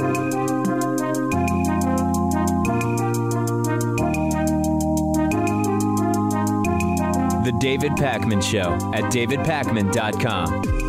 The David Pakman Show at davidpakman.com.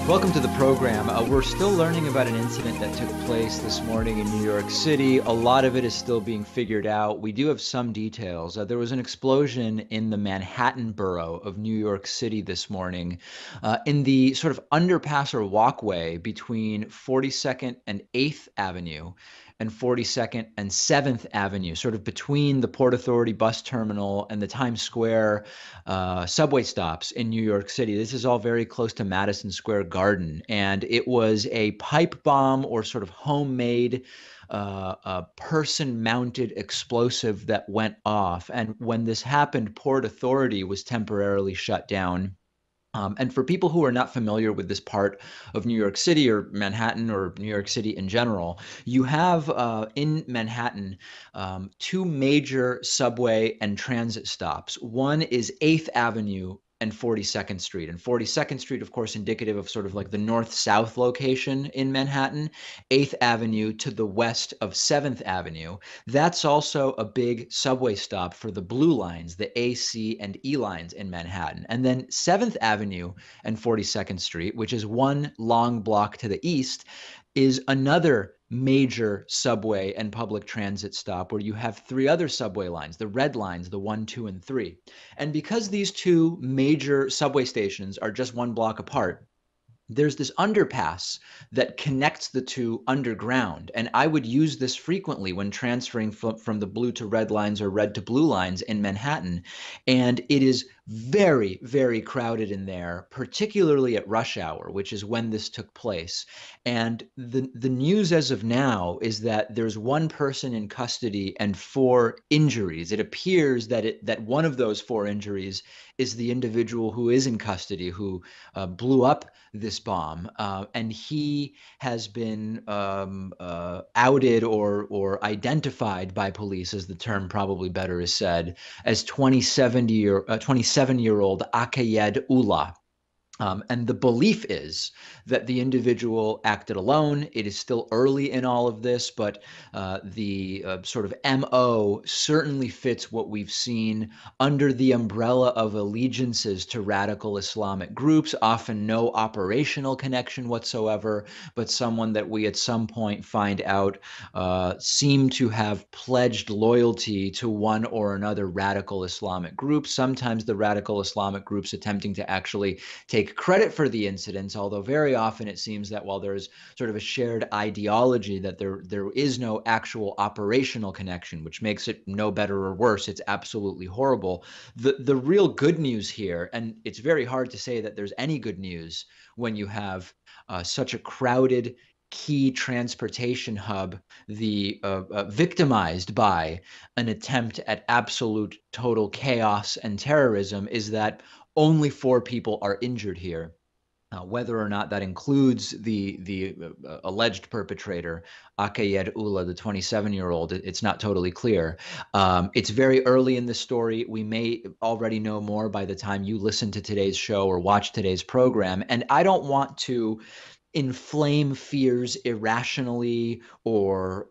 Welcome to the program. We're still learning about an incident that took place this morning in New York City. A lot of it is still being figured out. We do have some details. There was an explosion in the Manhattan borough of New York City this morning in the sort of underpass or walkway between 42nd and 8th Avenue and 42nd and 7th Avenue, sort of between the Port Authority bus terminal and the Times Square subway stops in New York City. This is all very close to Madison Square Garden, and it was a pipe bomb or sort of homemade person-mounted explosive that went off. And when this happened, Port Authority was temporarily shut down. And for people who are not familiar with this part of New York City or Manhattan or New York City in general, you have in Manhattan two major subway and transit stops. One is 8th Avenue and 42nd Street. And 42nd Street, of course, indicative of sort of like the north-south location in Manhattan, 8th Avenue to the west of 7th Avenue. That's also a big subway stop for the blue lines, the A, C, and E lines in Manhattan. And then 7th Avenue and 42nd Street, which is one long block to the east, is another major subway and public transit stop where you have three other subway lines, the red lines, the 1, 2, and 3. And because these two major subway stations are just one block apart, there's this underpass that connects the two underground. And I would use this frequently when transferring from the blue to red lines or red to blue lines in Manhattan. And it is very, very crowded in there, particularly at rush hour, which is when this took place. And the news as of now is that there's one person in custody and 4 injuries. It appears that one of those 4 injuries is the individual who is in custody who blew up this bomb, and he has been outed or identified by police, as the term probably better is said, as 27-year-old Akayed Ullah. And the belief is that the individual acted alone. It is still early in all of this, but the sort of MO certainly fits what we've seen under the umbrella of allegiances to radical Islamic groups, often no operational connection whatsoever, but someone that we at some point find out seem to have pledged loyalty to one or another radical Islamic group. Sometimes the radical Islamic groups attempting to actually take credit for the incidents, although very often it seems that while there's sort of a shared ideology, that there is no actual operational connection, which makes it no better or worse. It's absolutely horrible. The real good news here, and it's very hard to say that there's any good news when you have such a crowded key transportation hub, victimized by an attempt at absolute total chaos and terrorism, is that only 4 people are injured here. Whether or not that includes the alleged perpetrator, Akayed Ullah, the 27-year-old, it's not totally clear. It's very early in the story. We may already know more by the time you listen to today's show or watch today's program. And I don't want to inflame fears irrationally or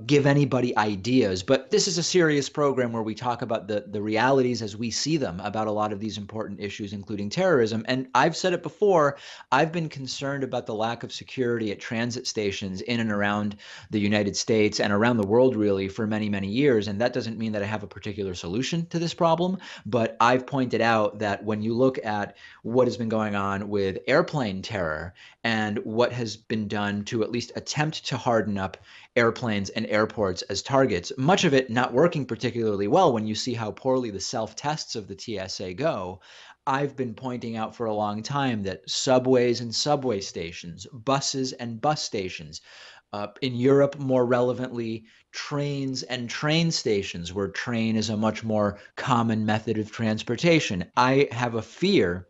give anybody ideas. But this is a serious program where we talk about the realities as we see them about a lot of these important issues, including terrorism. And I've said it before, I've been concerned about the lack of security at transit stations in and around the United States and around the world, really, for many, many years. And that doesn't mean that I have a particular solution to this problem. But I've pointed out that when you look at what has been going on with airplane terror, and what has been done to at least attempt to harden up airplanes and airports as targets, much of it not working particularly well when you see how poorly the self-tests of the TSA go. I've been pointing out for a long time that subways and subway stations, buses and bus stations, in Europe, more relevantly, trains and train stations, where train is a much more common method of transportation. I have a fear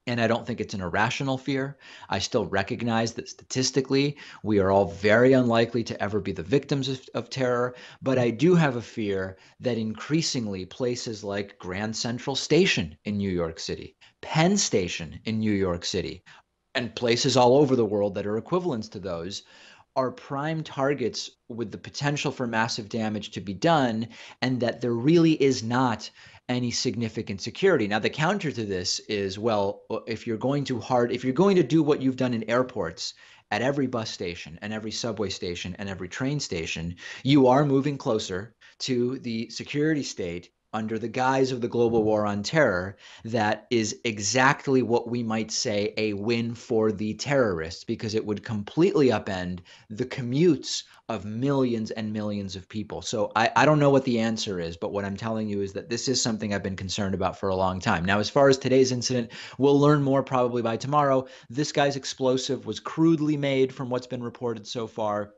And I don't think it's an irrational fear. I still recognize that statistically, we are all very unlikely to ever be the victims of terror. But I do have a fear that increasingly places like Grand Central Station in New York City, Penn Station in New York City, and places all over the world that are equivalents to those are prime targets with the potential for massive damage to be done, and that there really is not any significant security. Now, the counter to this is, well, if you're going to do what you've done in airports at every bus station and every subway station and every train station, you are moving closer to the security state under the guise of the global war on terror. That is exactly what we might say a win for the terrorists, because it would completely upend the commutes of millions and millions of people. So I don't know what the answer is, but what I'm telling you is that this is something I've been concerned about for a long time. Now, as far as today's incident, we'll learn more probably by tomorrow. This guy's explosive was crudely made from what's been reported so far.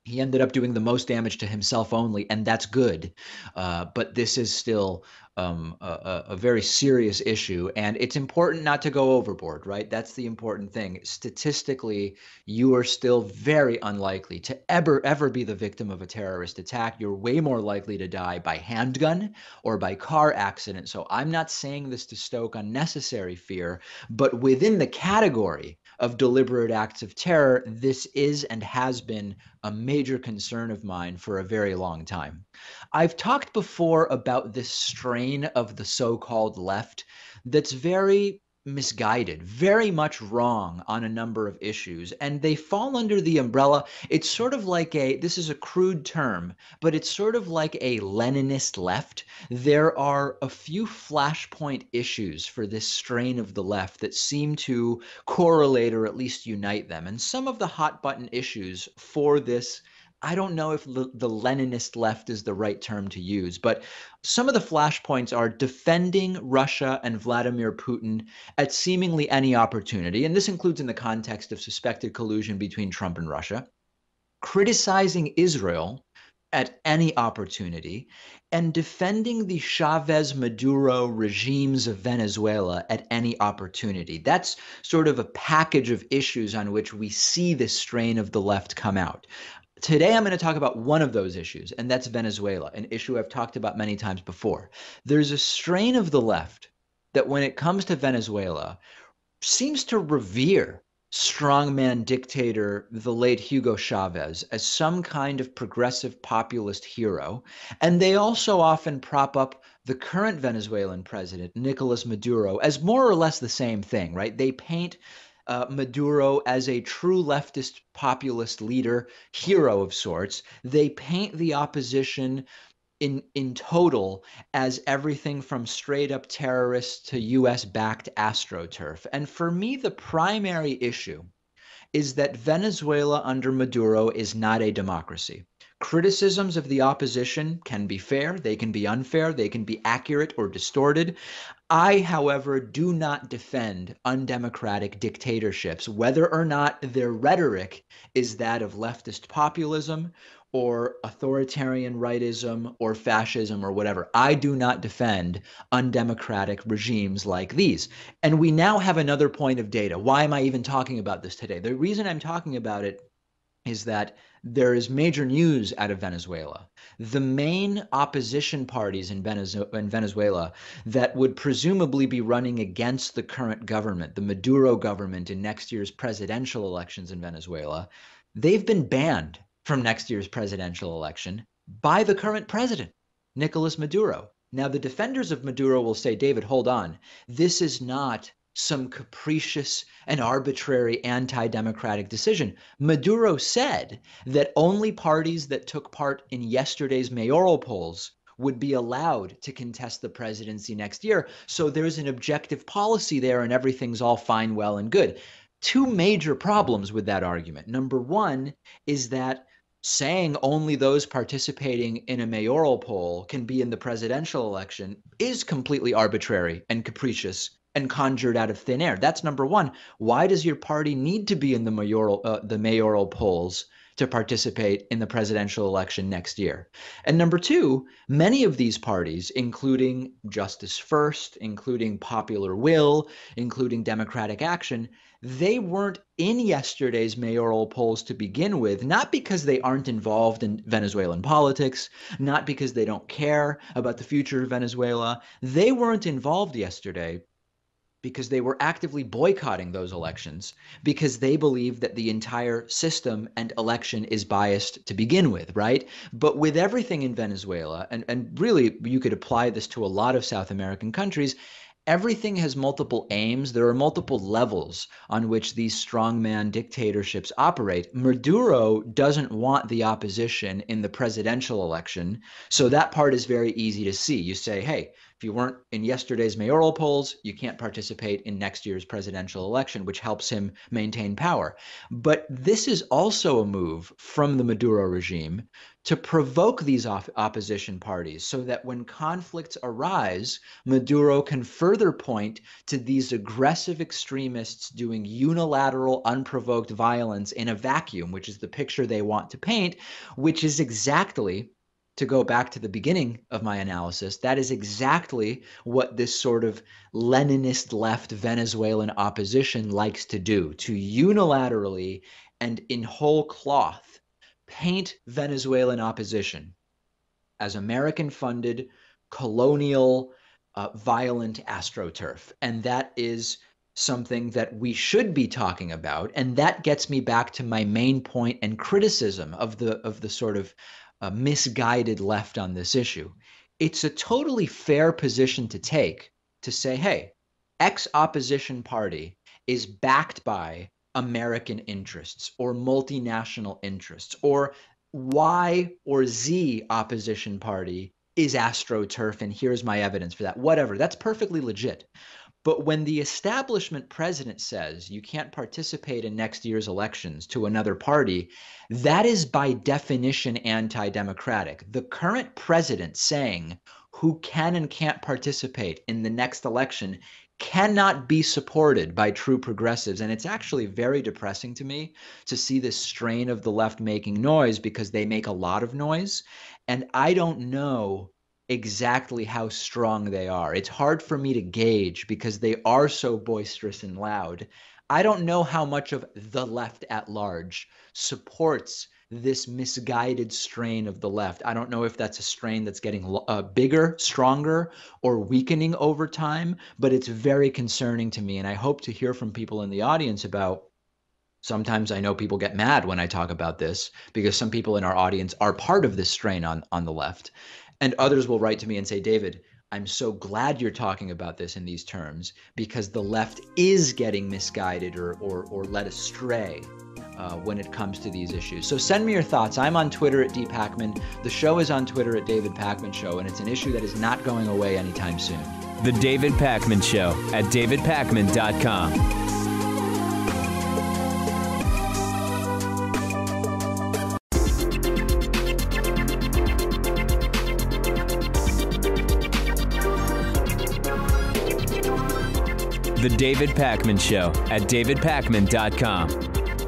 He ended up doing the most damage to himself only, and that's good. But this is still a very serious issue, and it's important not to go overboard, right? That's the important thing. Statistically, you are still very unlikely to ever be the victim of a terrorist attack. You're way more likely to die by handgun or by car accident. So I'm not saying this to stoke unnecessary fear, but within the category of deliberate acts of terror, this is and has been a major concern of mine for a very long time. I've talked before about this strain of the so-called left that's very misguided, very much wrong on a number of issues, and they fall under the umbrella. It's sort of like this is a crude term, but it's sort of like a Leninist left. There are a few flashpoint issues for this strain of the left that seem to correlate or at least unite them. And some of the hot button issues for this, I don't know if the Leninist left is the right term to use, but some of the flashpoints are defending Russia and Vladimir Putin at seemingly any opportunity, and this includes in the context of suspected collusion between Trump and Russia, criticizing Israel at any opportunity, and defending the Chavez-Maduro regimes of Venezuela at any opportunity. That's sort of a package of issues on which we see this strain of the left come out. Today, I'm going to talk about one of those issues, and that's Venezuela, an issue I've talked about many times before. There's a strain of the left that when it comes to Venezuela seems to revere strongman dictator, the late Hugo Chavez, as some kind of progressive populist hero. And they also often prop up the current Venezuelan president, Nicolas Maduro, as more or less the same thing, right? They paint Maduro as a true leftist populist leader, hero of sorts. They paint the opposition in total as everything from straight up terrorists to US-backed AstroTurf. And for me, the primary issue is that Venezuela under Maduro is not a democracy. Criticisms of the opposition can be fair, they can be unfair, they can be accurate or distorted. I, however, do not defend undemocratic dictatorships, whether or not their rhetoric is that of leftist populism or authoritarian rightism or fascism or whatever. I do not defend undemocratic regimes like these. And we now have another point of data. Why am I even talking about this today? The reason I'm talking about it is that there is major news out of Venezuela. The main opposition parties in Venezuela that would presumably be running against the current government, the Maduro government in next year's presidential elections in Venezuela, they've been banned from next year's presidential election by the current president, Nicolas Maduro. Now, the defenders of Maduro will say, David, hold on. This is not some capricious and arbitrary anti-democratic decision. Maduro said that only parties that took part in yesterday's mayoral polls would be allowed to contest the presidency next year. So there's an objective policy there and everything's all fine, well, and good. Two major problems with that argument. Number one is that saying only those participating in a mayoral poll can be in the presidential election is completely arbitrary and capricious and conjured out of thin air. That's number one. Why does your party need to be in the mayoral polls to participate in the presidential election next year. And number two, many of these parties, including Justice First, including Popular Will, including Democratic Action, they weren't in yesterday's mayoral polls to begin with, not because they aren't involved in Venezuelan politics, not because they don't care about the future of Venezuela. They weren't involved yesterday because they were actively boycotting those elections because they believe that the entire system and election is biased to begin with, right? But with everything in Venezuela, and really you could apply this to a lot of South American countries, everything has multiple aims. There are multiple levels on which these strongman dictatorships operate. Maduro doesn't want the opposition in the presidential election, so that part is very easy to see. You say, hey, if you weren't in yesterday's mayoral polls, you can't participate in next year's presidential election, which helps him maintain power. But this is also a move from the Maduro regime to provoke these opposition parties so that when conflicts arise, Maduro can further point to these aggressive extremists doing unilateral, unprovoked violence in a vacuum, which is the picture they want to paint, which is exactly, to go back to the beginning of my analysis, that is exactly what this sort of Leninist left Venezuelan opposition likes to do, to unilaterally and in whole cloth paint Venezuelan opposition as American-funded, colonial, violent astroturf. And that is something that we should be talking about. And that gets me back to my main point and criticism of the sort of misguided left on this issue. It's a totally fair position to take to say, hey, X opposition party is backed by American interests or multinational interests, or Y or Z opposition party is astroturf, and here's my evidence for that. Whatever, that's perfectly legit. But when the establishment president says you can't participate in next year's elections to another party, that is by definition anti-democratic. The current president saying who can and can't participate in the next election cannot be supported by true progressives. And it's actually very depressing to me to see this strain of the left making noise, because they make a lot of noise. And I don't know exactly how strong they are. It's hard for me to gauge because they are so boisterous and loud. I don't know how much of the left at large supports this misguided strain of the left. I don't know if that's a strain that's getting bigger, stronger, or weakening over time, but it's very concerning to me. And I hope to hear from people in the audience about. Sometimes I know people get mad when I talk about this because some people in our audience are part of this strain on the left. And others will write to me and say, David, I'm so glad you're talking about this in these terms, because the left is getting misguided or led astray when it comes to these issues. So send me your thoughts. I'm on Twitter at dpacman. The show is on Twitter at David Pakman Show, and it's an issue that is not going away anytime soon. The David Pakman Show at davidpakman.com. The David Pakman Show at davidpakman.com.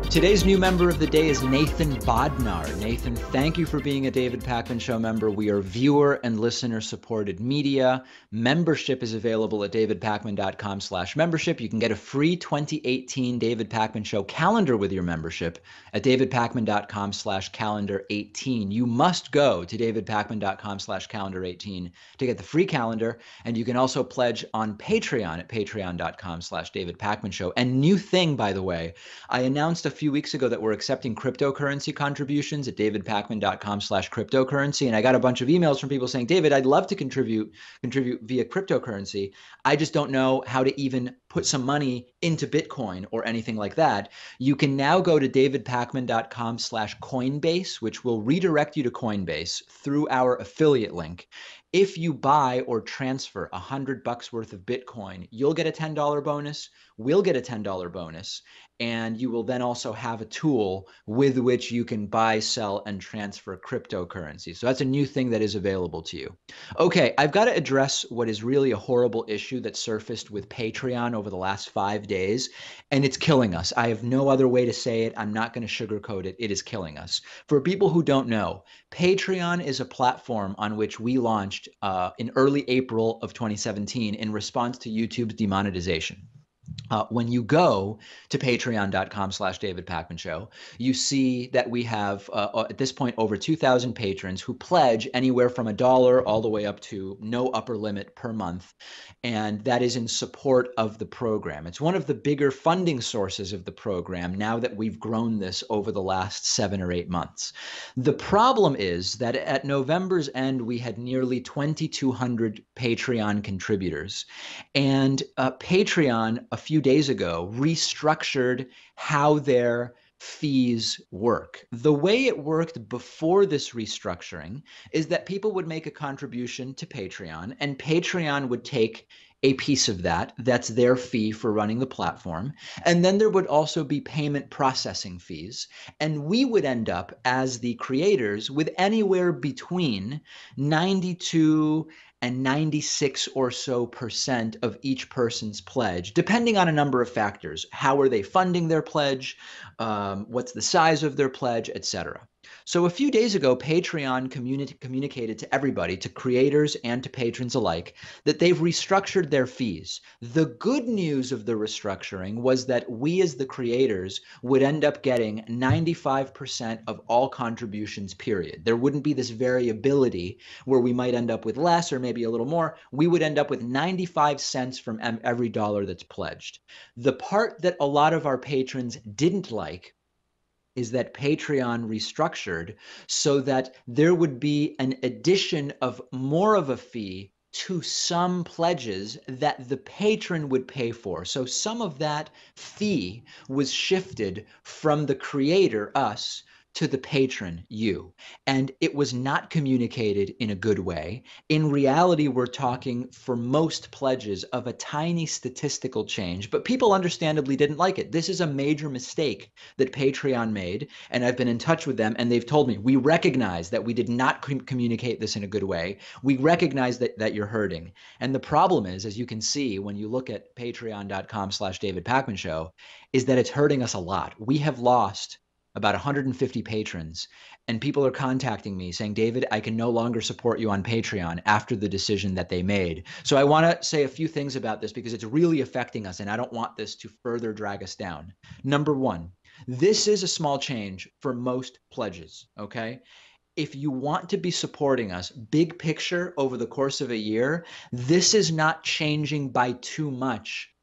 Today's new member of the day is Nathan Bodnar. Nathan, thank you for being a David Pakman Show member. We are viewer and listener supported media. Membership is available at davidpakman.com/membership. You can get a free 2018 David Pakman Show calendar with your membership at davidpakman.com/calendar18. You must go to davidpakman.com/calendar18 to get the free calendar. And you can also pledge on Patreon at patreon.com/davidpakmanshow. And new thing, by the way, I announced a few weeks ago that we're accepting cryptocurrency contributions at davidpakman.com/cryptocurrency. And I got a bunch of emails from people saying, David, I'd love to contribute via cryptocurrency. I just don't know how to even put some money into Bitcoin or anything like that. You can now go to davidpakman.com/Coinbase, which will redirect you to Coinbase through our affiliate link. If you buy or transfer $100 worth of Bitcoin, you'll get a $10 bonus. We'll get a $10 bonus. And you will then also have a tool with which you can buy, sell, and transfer cryptocurrency. So that's a new thing that is available to you. Okay, I've got to address what is really a horrible issue that surfaced with Patreon over the last 5 days, and it's killing us. I have no other way to say it. I'm not going to sugarcoat it. It is killing us. For people who don't know, Patreon is a platform on which we launched in early April of 2017 in response to YouTube's demonetization. When you go to patreon.com/David Pakman Show, you see that we have, at this point, over 2,000 patrons who pledge anywhere from $1 all the way up to no upper limit per month. And that is in support of the program. It's one of the bigger funding sources of the program now that we've grown this over the last 7 or 8 months. The problem is that at November's end, we had nearly 2,200 Patreon contributors. And Patreon, a few days ago, restructured how their fees work. The way it worked before this restructuring is that people would make a contribution to Patreon, and Patreon would take a piece of that. That's their fee for running the platform. And then there would also be payment processing fees. And we would end up, as the creators, with anywhere between 92 and 96 or so % of each person's pledge, depending on a number of factors. How are they funding their pledge? What's the size of their pledge, etc. So a few days ago, Patreon communicated to everybody, to creators and to patrons alike, that they've restructured their fees. The good news of the restructuring was that we as the creators would end up getting 95% of all contributions, period. There wouldn't be this variability where we might end up with less or maybe a little more. We would end up with 95 cents from every dollar that's pledged. The part that a lot of our patrons didn't like is that Patreon restructured so that there would be an addition of more of a fee to some pledges that the patron would pay for. So some of that fee was shifted from the creator, us, to the patron, you. And it was not communicated in a good way. In reality, we're talking for most pledges of a tiny statistical change, but people understandably didn't like it. This is a major mistake that Patreon made, and I've been in touch with them, and they've told me, we recognize that we did not communicate this in a good way. We recognize that you're hurting. And the problem is, as you can see when you look at patreon.com/David Pakman Show, is that it's hurting us a lot. We have lost about 150 patrons, and people are contacting me saying, David, I can no longer support you on Patreon after the decision that they made. So I want to say a few things about this because it's really affecting us, and I don't want this to further drag us down. Number one, this is a small change for most pledges, okay? If you want to be supporting us, big picture over the course of a year, this is not changing by too much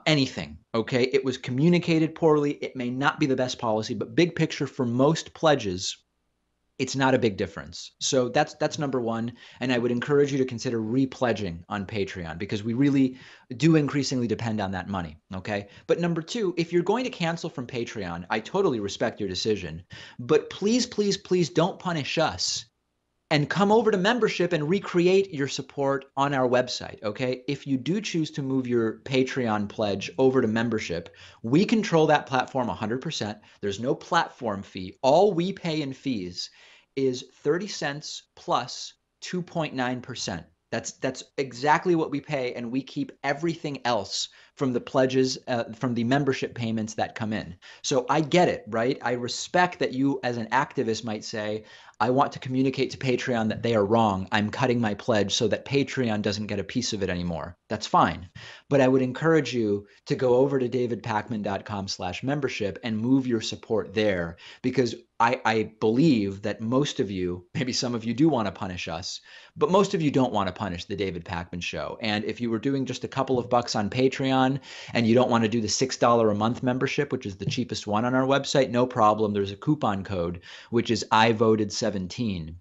anything, okay? It was communicated poorly. It may not be the best policy, but big picture for most pledges, it's not a big difference. So that's number one. And I would encourage you to consider repledging on Patreon because we really do increasingly depend on that money, okay? But number two, if you're going to cancel from Patreon, I totally respect your decision, but please, please, please don't punish us and come over to membership and recreate your support on our website, okay? If you do choose to move your Patreon pledge over to membership, we control that platform 100%. There's no platform fee. All we pay in fees is 30 cents plus 2.9%. That's exactly what we pay, and we keep everything else from the pledges, from the membership payments that come in. So I get it, right? I respect that you as an activist might say, I want to communicate to Patreon that they are wrong. I'm cutting my pledge so that Patreon doesn't get a piece of it anymore. That's fine. But I would encourage you to go over to davidpakman.com/membership and move your support there, because I believe that most of you, maybe some of you do want to punish us, but most of you don't want to punish the David Pakman Show. And if you were doing just a couple of bucks on Patreon and you don't want to do the $6 a month membership, which is the cheapest one on our website, no problem. There's a coupon code, which is I voted 17,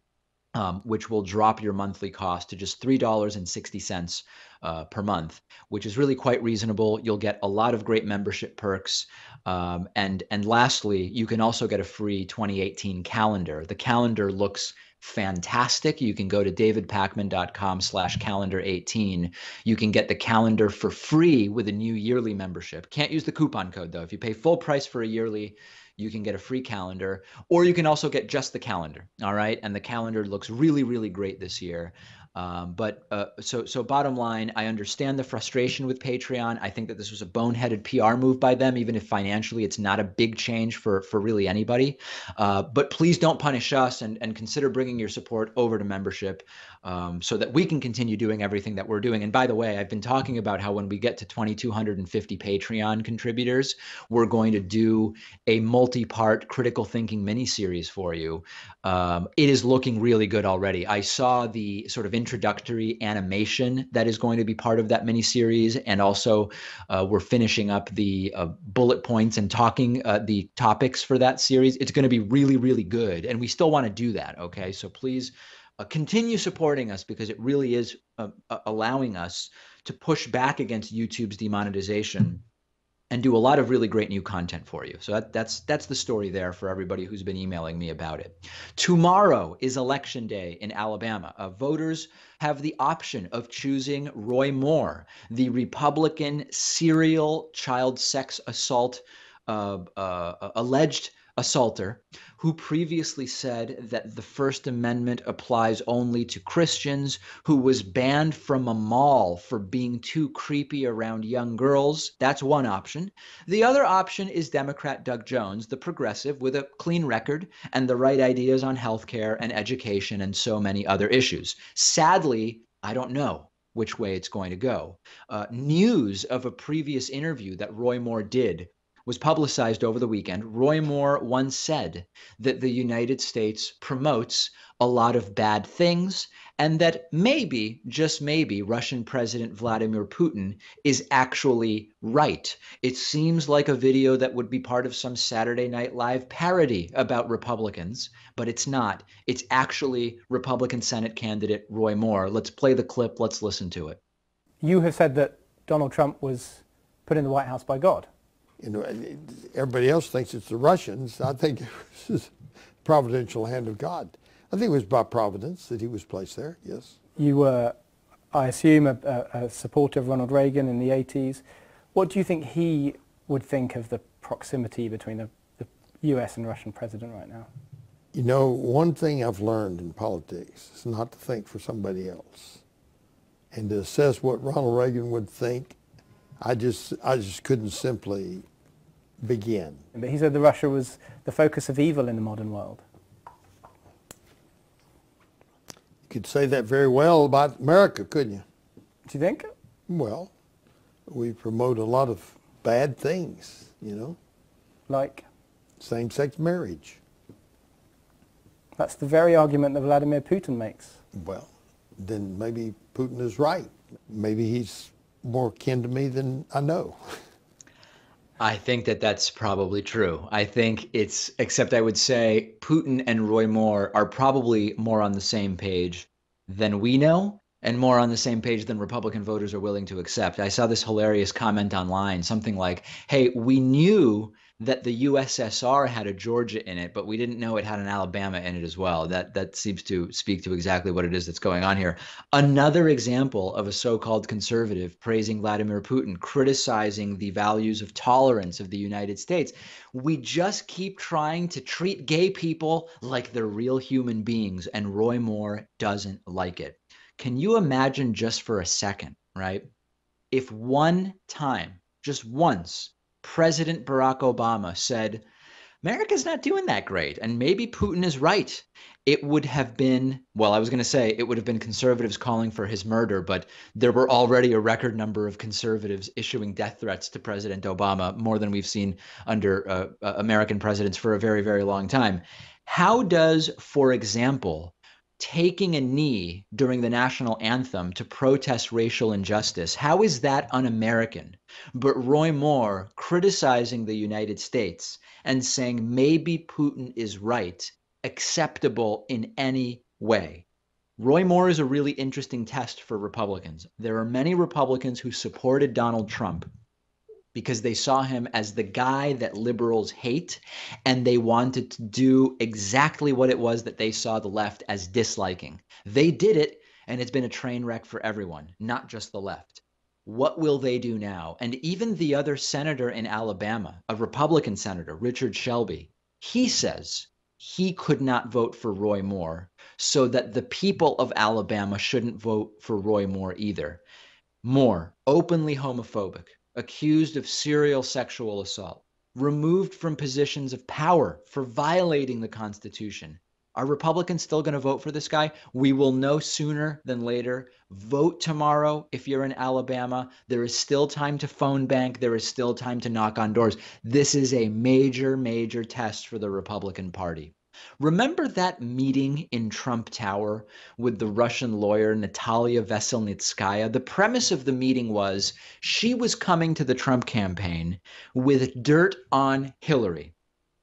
which will drop your monthly cost to just $3.60 per month, which is really quite reasonable. You'll get a lot of great membership perks. And lastly, you can also get a free 2018 calendar. The calendar looks fantastic. You can go to davidpakman.com/calendar18. You can get the calendar for free with a new yearly membership. Can't use the coupon code though. If you pay full price for a yearly, you can get a free calendar, or you can also get just the calendar. All right. And the calendar looks really, really great this year. So bottom line, I understand the frustration with Patreon. I think that this was a boneheaded PR move by them, even if financially it's not a big change for really anybody. But please don't punish us, and consider bringing your support over to membership, so that we can continue doing everything that we're doing. And by the way, I've been talking about how when we get to 2,250 Patreon contributors, we're going to do a multi-part critical thinking mini-series for you. It is looking really good already. I saw the sort of introductory animation that is going to be part of that mini-series, and also we're finishing up the bullet points and talking the topics for that series. It's going to be really, really good, and we still want to do that, okay? So please continue supporting us, because it really is allowing us to push back against YouTube's demonetization and do a lot of really great new content for you. So that's the story there for everybody who's been emailing me about it. Tomorrow is Election Day in Alabama. Voters have the option of choosing Roy Moore, the Republican serial child sex assault alleged assaulter, who previously said that the First Amendment applies only to Christians, who was banned from a mall for being too creepy around young girls. That's one option. The other option is Democrat Doug Jones, the progressive with a clean record and the right ideas on healthcare and education and so many other issues. Sadly, I don't know which way it's going to go. News of a previous interview that Roy Moore did was publicized over the weekend. Roy Moore once said that the United States promotes a lot of bad things, and that maybe, just maybe, Russian President Vladimir Putin is actually right. It seems like a video that would be part of some Saturday Night Live parody about Republicans, but it's not. It's actually Republican Senate candidate Roy Moore. Let's play the clip. Let's listen to it. You have said that Donald Trump was put in the White House by God. You know, everybody else thinks it's the Russians. I think it was the providential hand of God. I think it was by providence that he was placed there, yes. You were, I assume, a supporter of Ronald Reagan in the 80s. What do you think he would think of the proximity between the US and Russian president right now? You know, one thing I've learned in politics is not to think for somebody else. And to assess what Ronald Reagan would think, I just couldn't simply begin. But he said that Russia was the focus of evil in the modern world. You could say that very well about America, couldn't you? Do you think? Well, we promote a lot of bad things, you know. Like? Same-sex marriage. That's the very argument that Vladimir Putin makes. Well, then maybe Putin is right. Maybe he's more kin to me than I know. I think that that's probably true. I think it's, except I would say Putin and Roy Moore are probably more on the same page than we know, and more on the same page than Republican voters are willing to accept. I saw this hilarious comment online, something like, hey, we knew that the USSR had a Georgia in it, but we didn't know it had an Alabama in it as well. That seems to speak to exactly what it is that's going on here. Another example of a so-called conservative praising Vladimir Putin, criticizing the values of tolerance of the United States. We just keep trying to treat gay people like they're real human beings, and Roy Moore doesn't like it. Can you imagine just for a second, right? If one time, just once, President Barack Obama said, America's not doing that great, and maybe Putin is right, it would have been, well, I was going to say it would have been conservatives calling for his murder, but there were already a record number of conservatives issuing death threats to President Obama, more than we've seen under American presidents for a very, very long time. How does, for example, taking a knee during the national anthem to protest racial injustice, how is that un-American? But Roy Moore criticizing the United States and saying maybe Putin is right, acceptable in any way. Roy Moore is a really interesting test for Republicans. There are many Republicans who supported Donald Trump because they saw him as the guy that liberals hate, and they wanted to do exactly what it was that they saw the left as disliking. They did it, and it's been a train wreck for everyone, not just the left. What will they do now? And even the other senator in Alabama, a Republican senator, Richard Shelby, he says he could not vote for Roy Moore, so that the people of Alabama shouldn't vote for Roy Moore either. Moore, openly homophobic, accused of serial sexual assault, removed from positions of power for violating the Constitution. Are Republicans still going to vote for this guy? We will know sooner than later. Vote tomorrow if you're in Alabama. There is still time to phone bank. There is still time to knock on doors. This is a major, major test for the Republican Party. Remember that meeting in Trump Tower with the Russian lawyer Natalia Veselnitskaya? The premise of the meeting was she was coming to the Trump campaign with dirt on Hillary.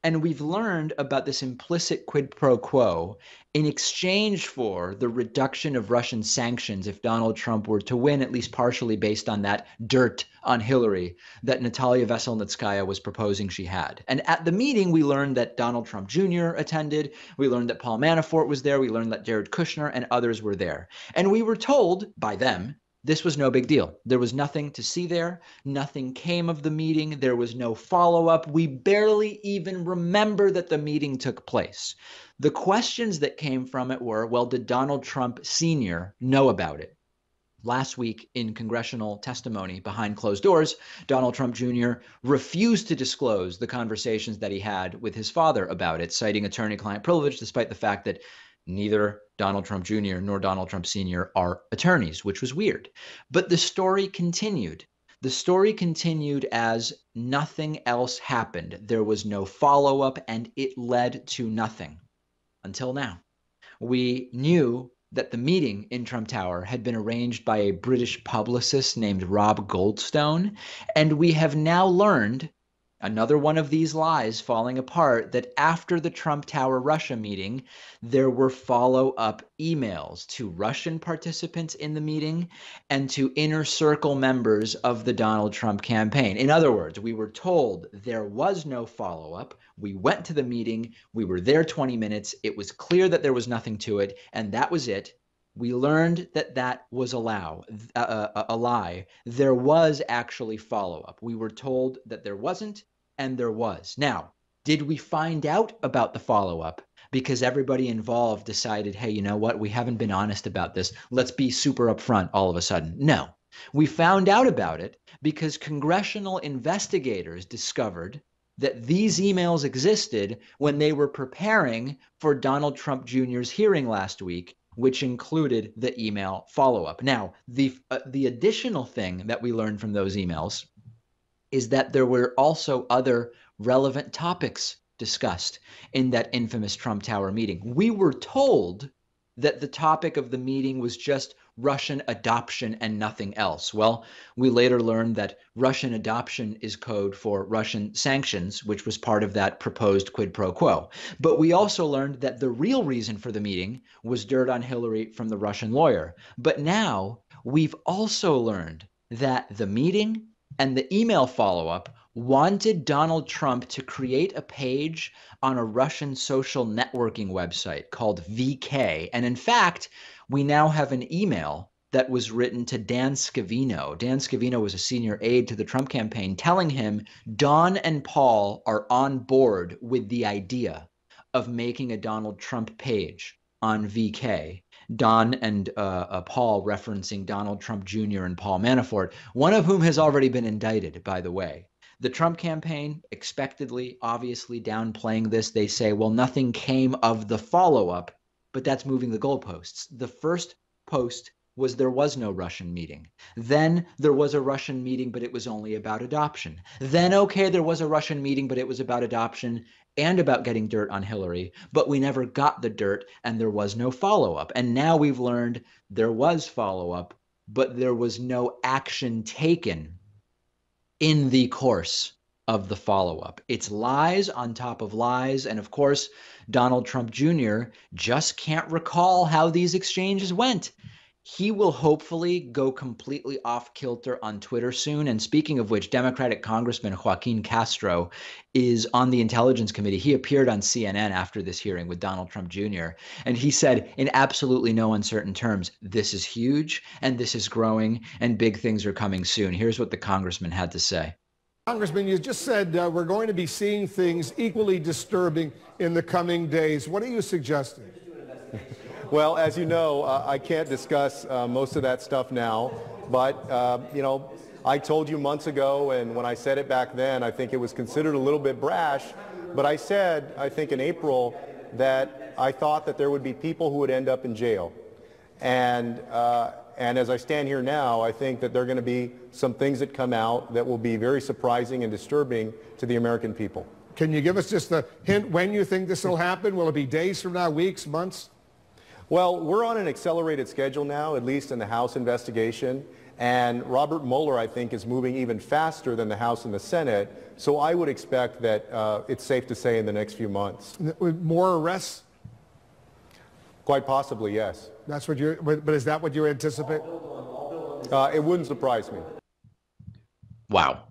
And we've learned about this implicit quid pro quo in exchange for the reduction of Russian sanctions if Donald Trump were to win, at least partially based on that dirt on Hillary that Natalia Veselnitskaya was proposing she had. And at the meeting, we learned that Donald Trump Jr. attended. We learned that Paul Manafort was there. We learned that Jared Kushner and others were there. And we were told by them this was no big deal. There was nothing to see there. Nothing came of the meeting. There was no follow-up. We barely even remember that the meeting took place. The questions that came from it were, well, did Donald Trump Sr. know about it? Last week in congressional testimony behind closed doors, Donald Trump Jr. refused to disclose the conversations that he had with his father about it, citing attorney-client privilege, despite the fact that neither Donald Trump Jr. nor Donald Trump Sr. are attorneys, which was weird. But the story continued. The story continued as nothing else happened. There was no follow-up, and it led to nothing until now. We knew that the meeting in Trump Tower had been arranged by a British publicist named Rob Goldstone, and we have now learned, another one of these lies falling apart, that after the Trump Tower Russia meeting, there were follow-up emails to Russian participants in the meeting and to inner circle members of the Donald Trump campaign. In other words, we were told there was no follow-up. We went to the meeting. We were there 20 minutes. It was clear that there was nothing to it, and that was it. We learned that that was a lie. There was actually follow-up. We were told that there wasn't, and there was. Now, did we find out about the follow-up because everybody involved decided, hey, you know what? We haven't been honest about this. Let's be super upfront all of a sudden. No. We found out about it because congressional investigators discovered that these emails existed when they were preparing for Donald Trump Jr.'s hearing last week, which included the email follow-up. Now, the additional thing that we learned from those emails is that there were also other relevant topics discussed in that infamous Trump Tower meeting. We were told that the topic of the meeting was just Russian adoption and nothing else. Well, we later learned that Russian adoption is code for Russian sanctions, which was part of that proposed quid pro quo. But we also learned that the real reason for the meeting was dirt on Hillary from the Russian lawyer. But now we've also learned that the meeting and the email follow-up wanted Donald Trump to create a page on a Russian social networking website called VK. And in fact, we now have an email that was written to Dan Scavino. Dan Scavino was a senior aide to the Trump campaign, telling him Don and Paul are on board with the idea of making a Donald Trump page on VK. Don and Paul referencing Donald Trump Jr. and Paul Manafort, one of whom has already been indicted, by the way. The Trump campaign, expectedly, obviously downplaying this, they say, well, nothing came of the follow-up, but that's moving the goalposts. The first post was there was no Russian meeting. Then there was a Russian meeting, but it was only about adoption. Then, okay, there was a Russian meeting, but it was about adoption and about getting dirt on Hillary, but we never got the dirt and there was no follow-up. And now we've learned there was follow-up, but there was no action taken in the course of the follow-up. It's lies on top of lies. And of course, Donald Trump Jr. just can't recall how these exchanges went. He will hopefully go completely off kilter on Twitter soon. And speaking of which, Democratic Congressman Joaquin Castro is on the Intelligence Committee. He appeared on CNN after this hearing with Donald Trump Jr. And he said in absolutely no uncertain terms, this is huge and this is growing and big things are coming soon. Here's what the congressman had to say. Congressman, you just said we're going to be seeing things equally disturbing in the coming days. What are you suggesting? Well, as you know, I can't discuss most of that stuff now, but, you know, I told you months ago, and when I said it back then, I think it was considered a little bit brash, but I said, I think in April, that I thought that there would be people who would end up in jail. And as I stand here now, I think that there are going to be some things that come out that will be very surprising and disturbing to the American people. Can you give us just a hint when you think this will happen? Will it be days from now, weeks, months? Well, we're on an accelerated schedule now, at least in the House investigation. And Robert Mueller, I think, is moving even faster than the House and the Senate. So I would expect that it's safe to say in the next few months. More arrests? Quite possibly, yes. That's what you're, but is that what you anticipate? It wouldn't surprise me. Wow.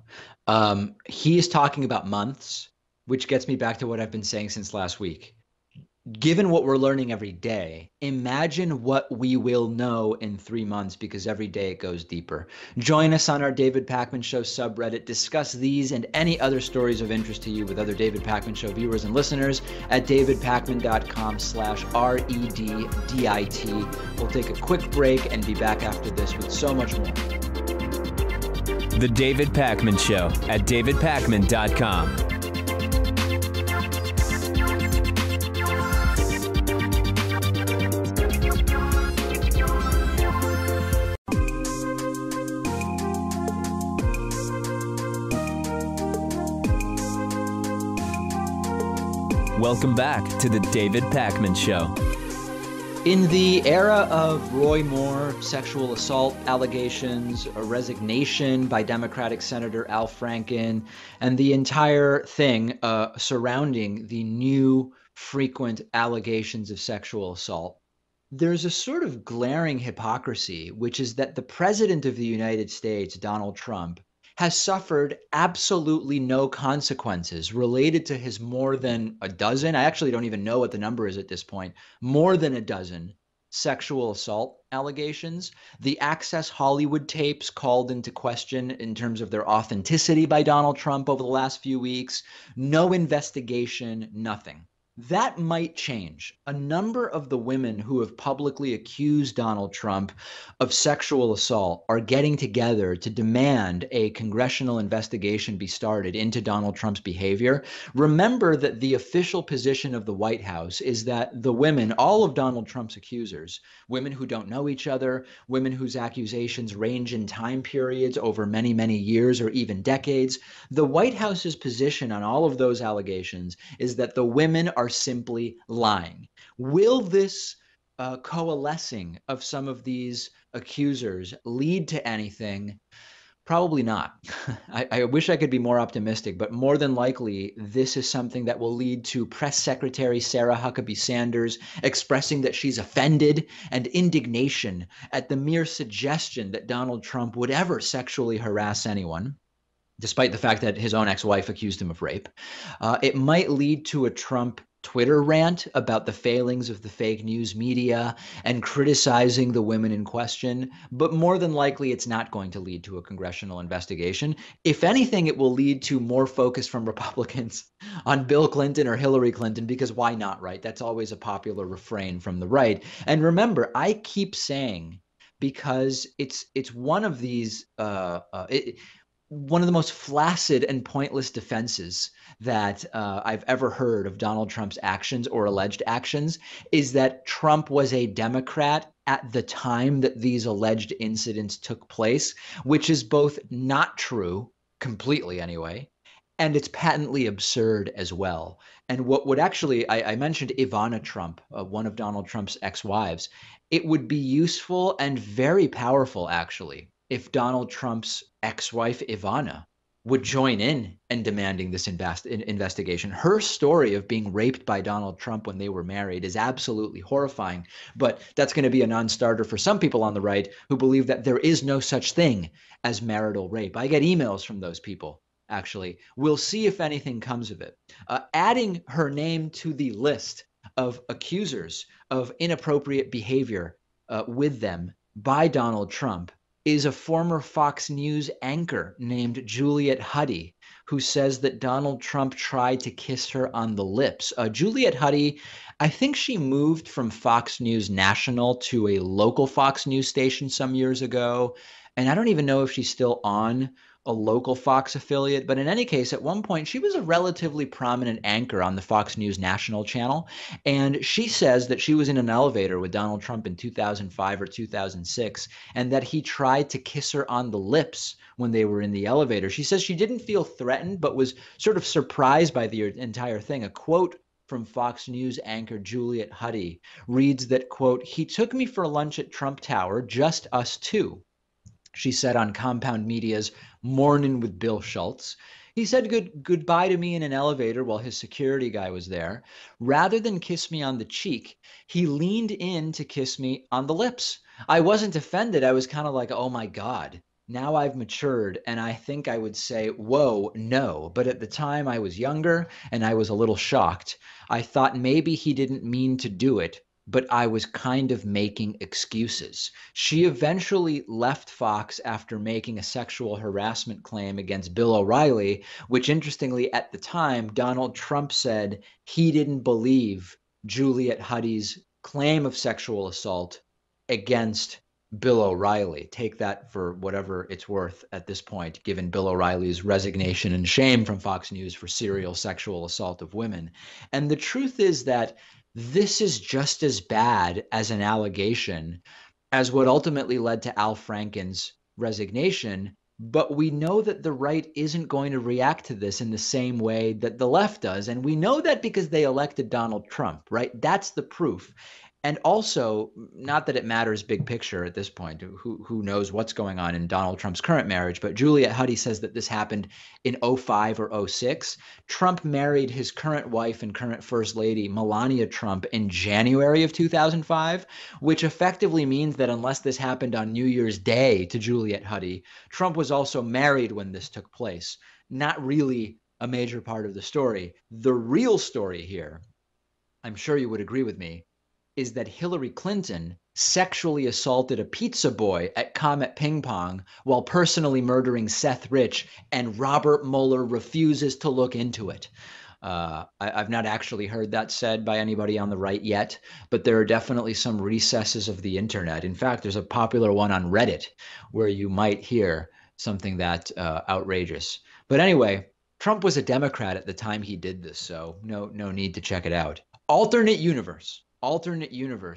He is talking about months, which gets me back to what I've been saying since last week. Given what we're learning every day, imagine what we will know in 3 months, because every day it goes deeper. Join us on our David Pakman Show subreddit. Discuss these and any other stories of interest to you with other David Pakman Show viewers and listeners at davidpakman.com/REDDIT. We'll take a quick break and be back after this with so much more. The David Pakman Show at davidpakman.com. Welcome back to the David Pakman Show. In the era of Roy Moore, sexual assault allegations, a resignation by Democratic Senator Al Franken, and the entire thing surrounding the new frequent allegations of sexual assault, there's a sort of glaring hypocrisy, which is that the President of the United States, Donald Trump, has suffered absolutely no consequences related to his more than a dozen, I actually don't even know what the number is at this point, more than a dozen sexual assault allegations. The Access Hollywood tapes called into question in terms of their authenticity by Donald Trump over the last few weeks. No investigation, nothing. That might change. A number of the women who have publicly accused Donald Trump of sexual assault are getting together to demand a congressional investigation be started into Donald Trump's behavior. Remember that the official position of the White House is that the women, all of Donald Trump's accusers, women who don't know each other, women whose accusations range in time periods over many, many years or even decades, the White House's position on all of those allegations is that the women are simply lying. Will this coalescing of some of these accusers lead to anything? Probably not. I wish I could be more optimistic, but more than likely, this is something that will lead to Press Secretary Sarah Huckabee Sanders expressing that she's offended and indignation at the mere suggestion that Donald Trump would ever sexually harass anyone, despite the fact that his own ex-wife accused him of rape. It might lead to a Trump Twitter rant about the failings of the fake news media and criticizing the women in question, but more than likely it's not going to lead to a congressional investigation. If anything, it will lead to more focus from Republicans on Bill Clinton or Hillary Clinton, because why not, right? That's always a popular refrain from the right. And remember, I keep saying, because it's one of these one of the most flaccid and pointless defenses that I've ever heard of Donald Trump's actions or alleged actions is that Trump was a Democrat at the time that these alleged incidents took place, which is both not true, completely anyway, and it's patently absurd as well. And what would actually, I mentioned Ivana Trump, one of Donald Trump's ex-wives. It would be useful and very powerful, actually, if Donald Trump's ex-wife, Ivana, would join in demanding this investigation. Her story of being raped by Donald Trump when they were married is absolutely horrifying, but that's going to be a non-starter for some people on the right who believe that there is no such thing as marital rape. I get emails from those people, actually. We'll see if anything comes of it. Adding her name to the list of accusers of inappropriate behavior with them by Donald Trump is a former Fox News anchor named Juliet Huddy, who says that Donald Trump tried to kiss her on the lips. Juliet Huddy, I think she moved from Fox News National to a local Fox News station some years ago. And I don't even know if she's still on a local Fox affiliate. But in any case, at one point, she was a relatively prominent anchor on the Fox News National channel. And she says that she was in an elevator with Donald Trump in 2005 or 2006, and that he tried to kiss her on the lips when they were in the elevator. She says she didn't feel threatened, but was sort of surprised by the entire thing. A quote from Fox News anchor Juliet Huddy reads that, quote, "He took me for lunch at Trump Tower, just us two," she said on Compound Media's Morning with Bill Schultz. "He said goodbye to me in an elevator while his security guy was there. Rather than kiss me on the cheek, he leaned in to kiss me on the lips. I wasn't offended. I was kind of like, oh my God. Now I've matured, and I think I would say, whoa, no. But at the time I was younger and I was a little shocked. I thought maybe he didn't mean to do it, but I was kind of making excuses." She eventually left Fox after making a sexual harassment claim against Bill O'Reilly, which interestingly at the time, Donald Trump said he didn't believe Juliet Huddy's claim of sexual assault against Bill O'Reilly. Take that for whatever it's worth at this point, given Bill O'Reilly's resignation and shame from Fox News for serial sexual assault of women. And the truth is that this is just as bad as an allegation as what ultimately led to Al Franken's resignation. But we know that the right isn't going to react to this in the same way that the left does. And we know that because they elected Donald Trump, right? That's the proof. And also, not that it matters big picture at this point, who knows what's going on in Donald Trump's current marriage, but Juliet Huddy says that this happened in 2005 or 2006. Trump married his current wife and current first lady, Melania Trump, in January of 2005, which effectively means that unless this happened on New Year's Day to Juliet Huddy, Trump was also married when this took place. Not really a major part of the story. The real story here, I'm sure you would agree with me, is that Hillary Clinton sexually assaulted a pizza boy at Comet Ping Pong while personally murdering Seth Rich, and Robert Mueller refuses to look into it. I've not actually heard that said by anybody on the right yet, but there are definitely some recesses of the internet. In fact, there's a popular one on Reddit where you might hear something that outrageous. But anyway, Trump was a Democrat at the time he did this, so no need to check it out. Alternate universe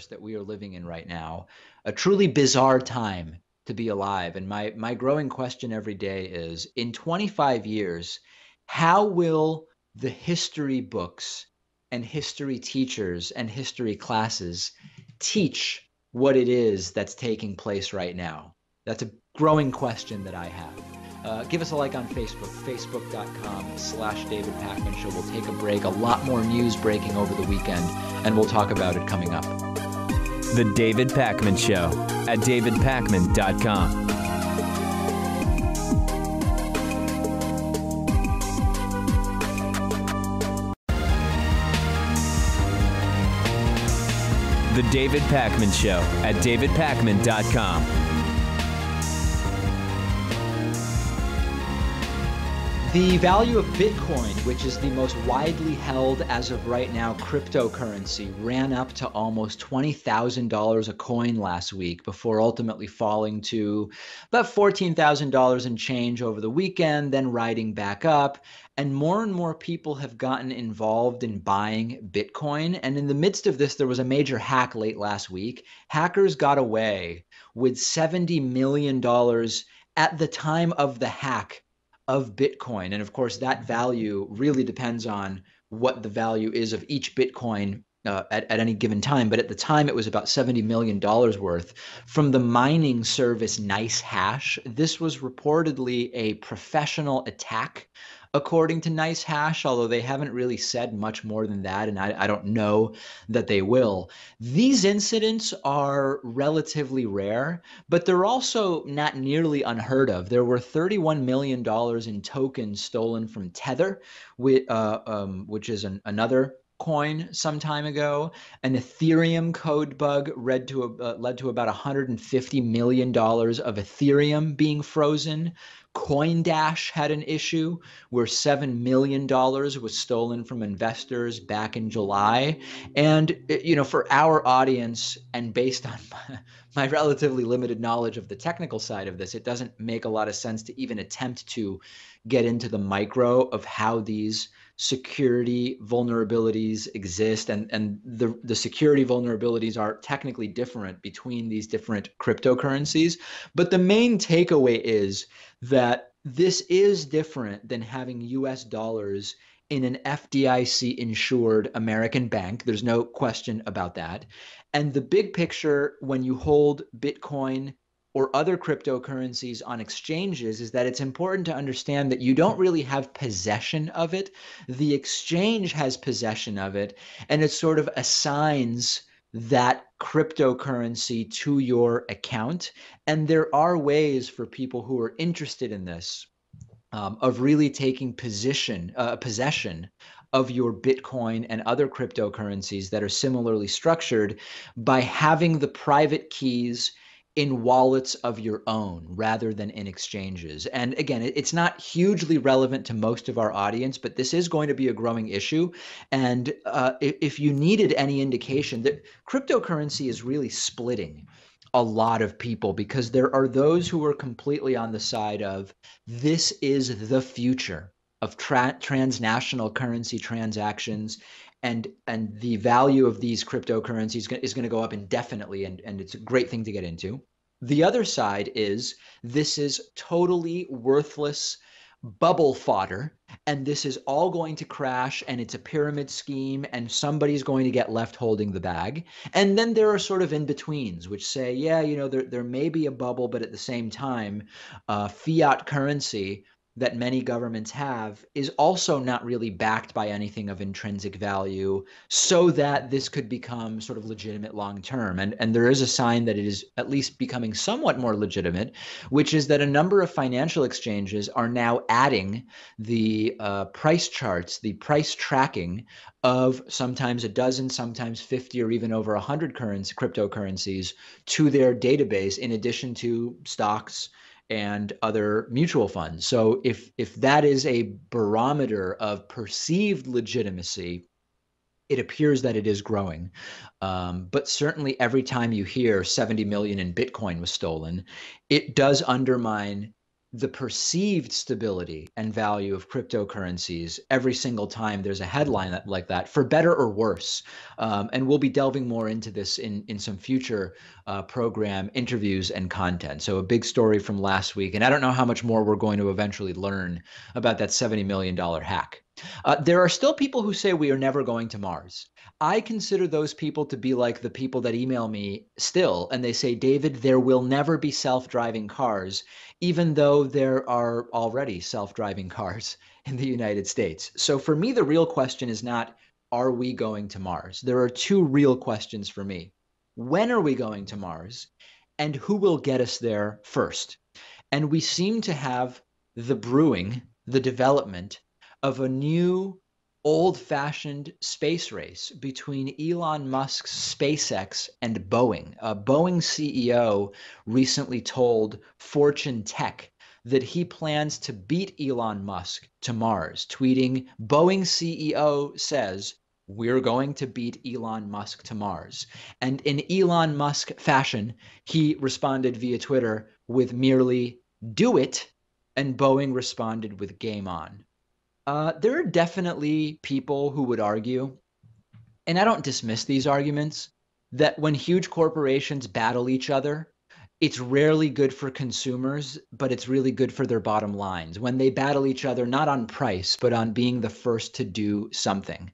that we are living in right now, a truly bizarre time to be alive. And my growing question every day is, in 25 years, how will the history books and history teachers and history classes teach what it is that's taking place right now? That's a growing question that I have. Give us a like on Facebook, facebook.com/David Pakman Show. We'll take a break. A lot more news breaking over the weekend, and we'll talk about it coming up. The David Pakman Show at davidpakman.com. The David Pakman Show at davidpakman.com. The value of Bitcoin, which is the most widely held as of right now cryptocurrency, ran up to almost $20,000 a coin last week before ultimately falling to about $14,000 and change over the weekend, then riding back up. And more people have gotten involved in buying Bitcoin. And in the midst of this, there was a major hack late last week. Hackers got away with $70 million at the time of the hack of Bitcoin. And of course, that value really depends on what the value is of each Bitcoin at any given time. But at the time, it was about $70 million worth from the mining service NiceHash. This was reportedly a professional attack, according to NiceHash, although they haven't really said much more than that, and I don't know that they will. These incidents are relatively rare, but they're also not nearly unheard of. There were $31 million in tokens stolen from Tether, which is another Bitcoin some time ago. An Ethereum code bug led to about $150 million of Ethereum being frozen. CoinDash had an issue where $7 million was stolen from investors back in July. And, for our audience, and based on my relatively limited knowledge of the technical side of this, it doesn't make a lot of sense to even attempt to get into the micro of how these security vulnerabilities exist, and the security vulnerabilities are technically different between these different cryptocurrencies. But the main takeaway is that this is different than having US dollars in an FDIC insured American bank. There's no question about that. And the big picture when you hold Bitcoin or other cryptocurrencies on exchanges is that it's important to understand that you don't really have possession of it. The exchange has possession of it, and it sort of assigns that cryptocurrency to your account. And there are ways for people who are interested in this of really taking possession of your Bitcoin and other cryptocurrencies that are similarly structured by having the private keys in wallets of your own rather than in exchanges. And again, it's not hugely relevant to most of our audience, but this is going to be a growing issue. And if you needed any indication, that cryptocurrency is really splitting a lot of people, because there are those who are completely on the side of this is the future of transnational currency transactions, and the value of these cryptocurrencies is going to go up indefinitely, and it's a great thing to get into. The other side is this is totally worthless bubble fodder, and this is all going to crash, and it's a pyramid scheme, and somebody's going to get left holding the bag. And then there are sort of in-betweens, which say, yeah, there may be a bubble, but at the same time, fiat currency that many governments have is also not really backed by anything of intrinsic value, so that this could become sort of legitimate long term. And there is a sign that it is at least becoming somewhat more legitimate, which is that a number of financial exchanges are now adding the price charts, the price tracking of sometimes a dozen, sometimes 50, or even over 100 cryptocurrencies to their database, in addition to stocks and other mutual funds. So if that is a barometer of perceived legitimacy, it appears that it is growing. But certainly every time you hear 70 million in Bitcoin was stolen, it does undermine the perceived stability and value of cryptocurrencies every single time there's a headline like that, for better or worse. And we'll be delving more into this in some future program interviews and content. So a big story from last week. And I don't know how much more we're going to eventually learn about that $70 million hack. There are still people who say we are never going to Mars. I consider those people to be like the people that email me still, and they say, David, there will never be self-driving cars, even though there are already self-driving cars in the United States. So for me, the real question is not, are we going to Mars? There are two real questions for me. When are we going to Mars? And who will get us there first? And we seem to have the development of a new old-fashioned space race between Elon Musk's SpaceX and Boeing. A Boeing CEO recently told Fortune Tech that he plans to beat Elon Musk to Mars, tweeting, Boeing CEO says, we're going to beat Elon Musk to Mars. And in Elon Musk fashion, he responded via Twitter with merely, do it, and Boeing responded with game on. There are definitely people who would argue, and I don't dismiss these arguments, that when huge corporations battle each other, it's rarely good for consumers, but it's really good for their bottom lines. When they battle each other, not on price, but on being the first to do something.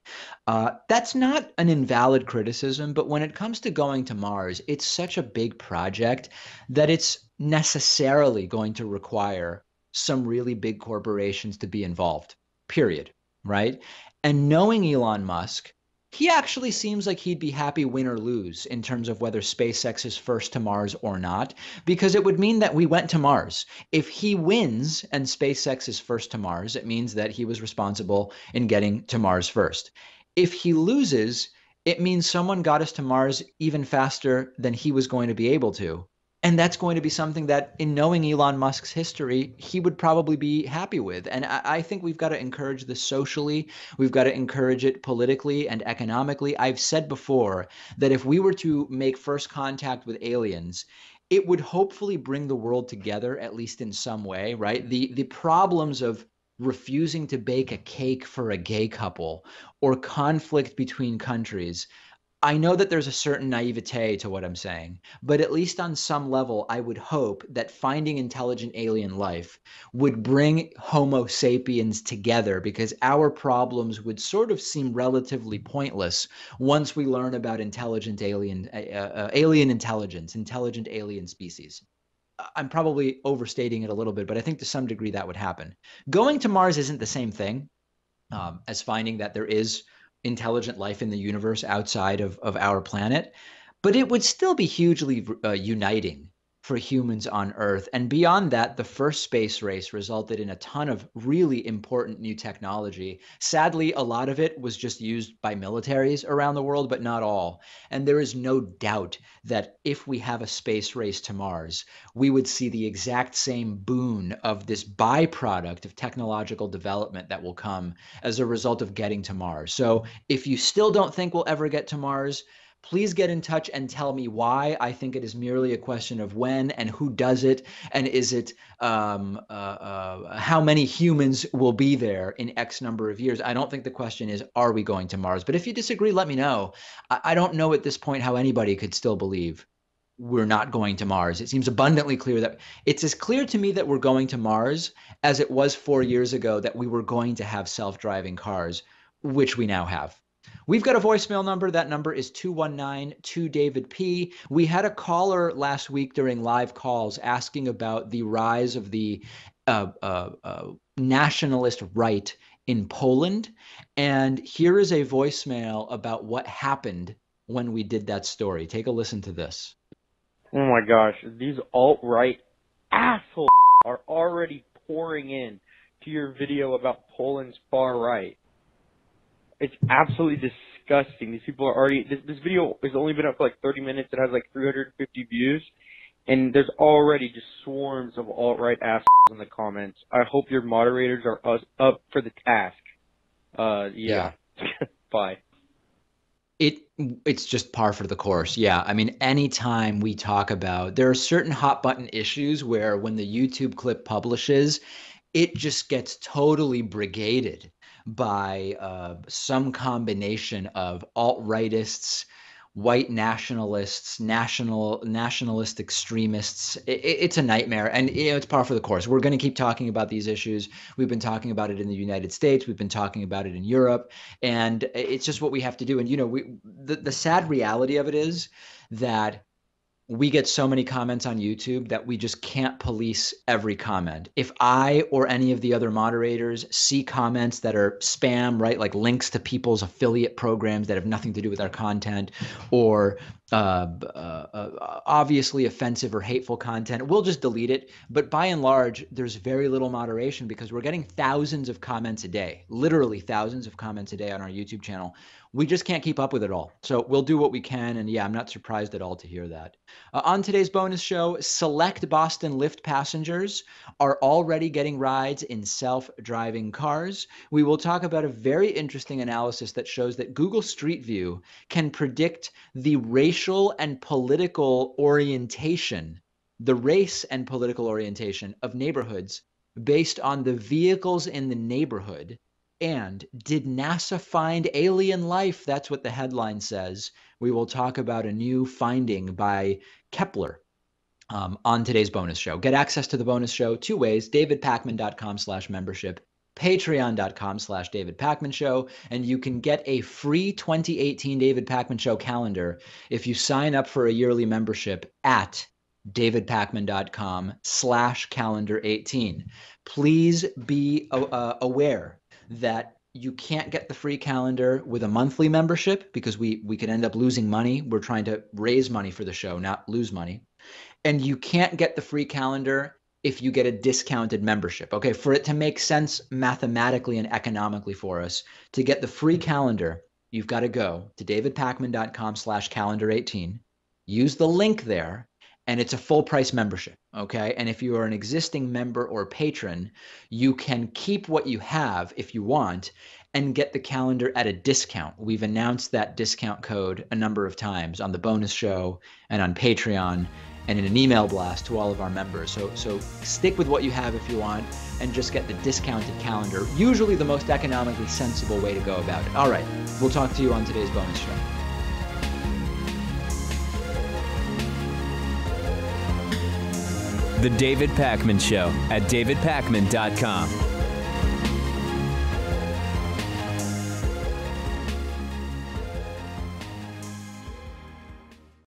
That's not an invalid criticism, but when it comes to going to Mars, it's such a big project that it's necessarily going to require some really big corporations to be involved. Period, right? And knowing Elon Musk, he actually seems like he'd be happy win or lose in terms of whether SpaceX is first to Mars or not, because it would mean that we went to Mars. If he wins and SpaceX is first to Mars, it means that he was responsible in getting to Mars first. If he loses, it means someone got us to Mars even faster than he was going to be able to. And that's going to be something that, in knowing Elon Musk's history, he would probably be happy with. And I think we've got to encourage this socially. We've got to encourage it politically and economically. I've said before that if we were to make first contact with aliens, it would hopefully bring the world together, at least in some way, right? The problems of refusing to bake a cake for a gay couple or conflict between countries, I know that there's a certain naivete to what I'm saying, but at least on some level, I would hope that finding intelligent alien life would bring Homo sapiens together, because our problems would sort of seem relatively pointless once we learn about intelligent alien intelligence, intelligent alien species. I'm probably overstating it a little bit, but I think to some degree that would happen. Going to Mars isn't the same thing as finding that there is intelligent life in the universe outside of our planet, but it would still be hugely uniting for humans on Earth. And beyond that, the first space race resulted in a ton of really important new technology. Sadly, a lot of it was just used by militaries around the world, but not all. And there is no doubt that if we have a space race to Mars, we would see the exact same boon of this byproduct of technological development that will come as a result of getting to Mars. So if you still don't think we'll ever get to Mars, please get in touch and tell me why. I think it is merely a question of when and who does it, and is it how many humans will be there in X number of years. I don't think the question is, are we going to Mars? But if you disagree, let me know. I don't know at this point how anybody could still believe we're not going to Mars. It seems abundantly clear that it's as clear to me that we're going to Mars as it was 4 years ago that we were going to have self-driving cars, which we now have. We've got a voicemail number. That number is 219-2-DAVID-P. We had a caller last week during live calls asking about the rise of the nationalist right in Poland. And here is a voicemail about what happened when we did that story. Take a listen to this. Oh my gosh, these alt-right assholes are already pouring in to your video about Poland's far right. It's absolutely disgusting. These people are already, this video has only been up for like 30 minutes. It has like 350 views. And there's already just swarms of alt-right assholes in the comments. I hope your moderators are up for the task. Yeah. Bye. It's just par for the course. Yeah. I mean, anytime we talk about, there are certain hot button issues where when the YouTube clip publishes, it just gets totally brigaded by some combination of alt-rightists, white nationalists, nationalist extremists. It's a nightmare, and it's par for the course. We're going to keep talking about these issues. We've been talking about it in the United States. We've been talking about it in Europe, and it's just what we have to do. And the sad reality of it is that we get so many comments on YouTube that we just can't police every comment. If I or any of the other moderators see comments that are spam, right, like links to people's affiliate programs that have nothing to do with our content, or obviously offensive or hateful content, we'll just delete it. But by and large, there's very little moderation because we're getting thousands of comments a day, literally thousands of comments a day on our YouTube channel. We just can't keep up with it all. So we'll do what we can. And yeah, I'm not surprised at all to hear that. On today's bonus show, select Boston Lyft passengers are already getting rides in self-driving cars. We will talk about a very interesting analysis that shows that Google Street View can predict the racial and political orientation, the race and political orientation of neighborhoods based on the vehicles in the neighborhood. And did NASA find alien life? That's what the headline says. We will talk about a new finding by Kepler on today's bonus show. Get access to the bonus show 2 ways: davidpakman.com/membership, patreon.com/davidpakmanshow, and you can get a free 2018 David Pakman Show calendar if you sign up for a yearly membership at davidpakman.com/calendar18. Please be aware that you can't get the free calendar with a monthly membership because we could end up losing money. We're trying to raise money for the show, not lose money. And you can't get the free calendar if you get a discounted membership. Okay, for it to make sense mathematically and economically for us, to get the free calendar, you've got to go to davidpakman.com/calendar18, use the link there, and it's a full price membership, okay? And if you are an existing member or patron, you can keep what you have if you want and get the calendar at a discount. We've announced that discount code a number of times on the bonus show and on Patreon and in an email blast to all of our members. So stick with what you have if you want and just get the discounted calendar, usually the most economically sensible way to go about it. All right, we'll talk to you on today's bonus show. The David Pakman Show at davidpakman.com.